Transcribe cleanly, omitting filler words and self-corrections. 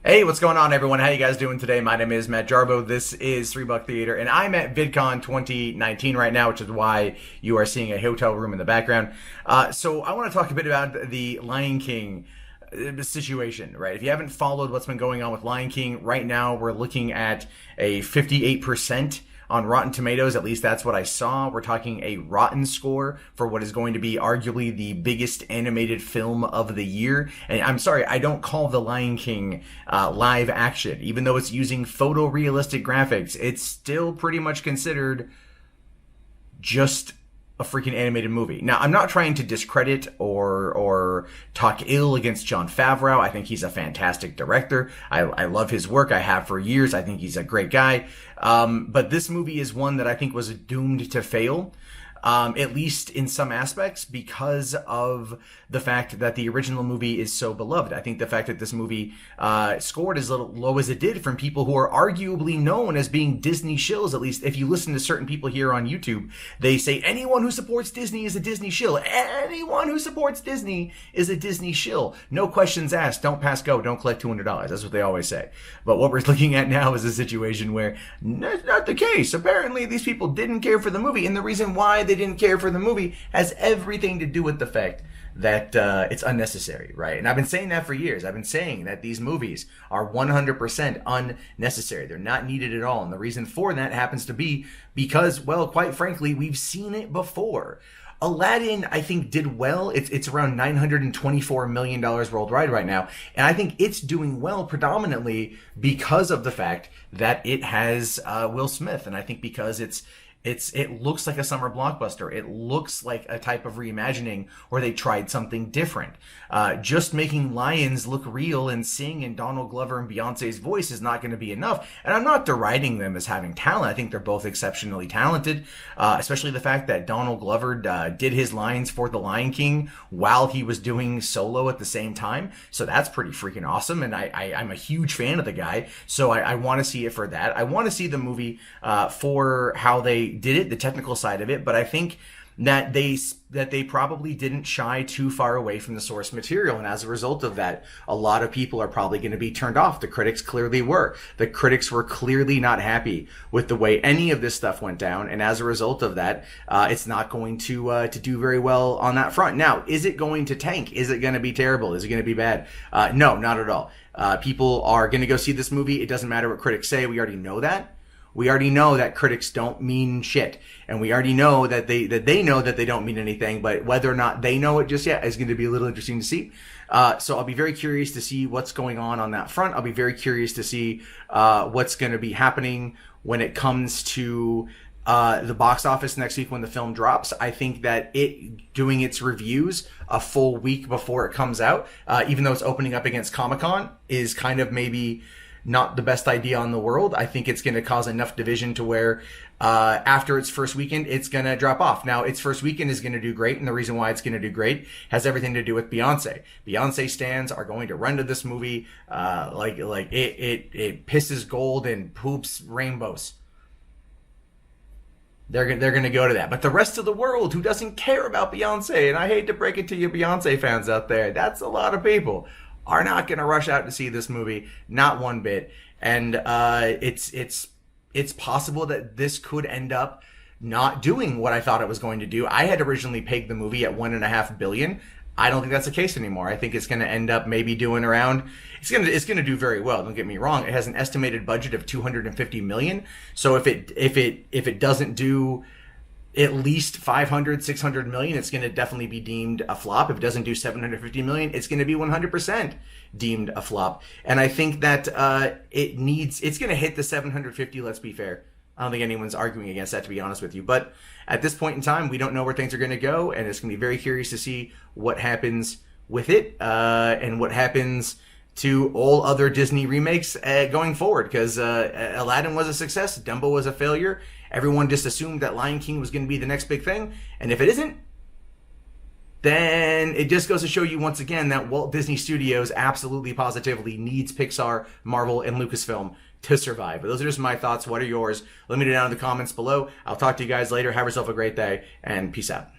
Hey, what's going on, everyone? How you guys doing today? My name is Matt Jarbo. This is $3 Theater, and I'm at VidCon 2019 right now, which is why you are seeing a hotel room in the background. So I want to talk a bit about the Lion King situation, right? If you haven't followed what's been going on with Lion King, right now we're looking at a 58% on Rotten Tomatoes. At least that's what I saw. We're talking a rotten score for what is going to be arguably the biggest animated film of the year. And I'm sorry, I don't call The Lion King live action. Even though it's using photorealistic graphics, it's still pretty much considered just a freaking animated movie. Now, I'm not trying to discredit or talk ill against Jon Favreau. I think he's a fantastic director. I love his work. I have for years. I think he's a great guy. But this movie is one that I think was doomed to fail. At least in some aspects, because of the fact that the original movie is so beloved. I think the fact that this movie scored as low as it did from people who are arguably known as being Disney shills, at least if you listen to certain people here on YouTube, they say anyone who supports Disney is a Disney shill. Anyone who supports Disney is a Disney shill. No questions asked. Don't pass go. Don't collect $200. That's what they always say. But what we're looking at now is a situation where that's not the case. Apparently, these people didn't care for the movie, and the reason why they didn't care for the movie has everything to do with the fact that it's unnecessary, right? And I've been saying that for years. I've been saying that these movies are 100% unnecessary. They're not needed at all. And the reason for that happens to be because, well, quite frankly, we've seen it before. Aladdin, I think, did well. It's around $924 million worldwide right now. And I think it's doing well predominantly because of the fact that it has Will Smith. And I think because it looks like a summer blockbuster. It looks like a type of reimagining where they tried something different. Just making lions look real and sing in Donald Glover and Beyonce's voice is not going to be enough. And I'm not deriding them as having talent. I think they're both exceptionally talented, especially the fact that Donald Glover did his lines for The Lion King while he was doing solo at the same time. So that's pretty freaking awesome. And I'm a huge fan of the guy. So I want to see it for that. I want to see the movie for how they did it, the technical side of it, but I think that they probably didn't shy too far away from the source material, and as a result of that, a lot of people are probably going to be turned off. The critics clearly were. The critics were clearly not happy with the way any of this stuff went down, and as a result of that, it's not going to do very well on that front. Now, is it going to tank? Is it going to be terrible? Is it going to be bad? No, not at all. People are going to go see this movie. It doesn't matter what critics say. We already know that. We already know that critics don't mean shit. And we already know that they know that they don't mean anything, but whether or not they know it just yet is going to be a little interesting to see. So I'll be very curious to see what's going on that front. I'll be very curious to see what's going to be happening when it comes to the box office next week when the film drops. I think that it doing its reviews a full week before it comes out, even though it's opening up against Comic-Con, is kind of maybe not the best idea in the world. I think it's going to cause enough division to where after its first weekend, it's going to drop off. Now, its first weekend is going to do great, and the reason why it's going to do great has everything to do with Beyonce. Beyonce stans are going to run to this movie like it pisses gold and poops rainbows. They're going to go to that. But the rest of the world who doesn't care about Beyonce, and I hate to break it to you Beyonce fans out there, that's a lot of people, are not going to rush out to see this movie, not one bit. And it's possible that this could end up not doing what I thought it was going to do. I had originally pegged the movie at $1.5 billion. I don't think that's the case anymore. I think it's going to end up maybe doing around. It's going to do very well. Don't get me wrong. It has an estimated budget of $250 million. So if it doesn't do at least 500, 600 million, it's going to definitely be deemed a flop. If it doesn't do 750 million, it's going to be 100% deemed a flop. And I think that it's going to hit the 750, let's be fair. I don't think anyone's arguing against that, to be honest with you. But at this point in time, we don't know where things are going to go, and it's going to be very curious to see what happens with it and what happens to all other Disney remakes going forward, because Aladdin was a success, Dumbo was a failure. Everyone just assumed that Lion King was going to be the next big thing, and if it isn't, then it just goes to show you once again that Walt Disney Studios absolutely positively needs Pixar, Marvel, and Lucasfilm to survive. But those are just my thoughts. What are yours? Let me know down in the comments below. I'll talk to you guys later. Have yourself a great day, and peace out.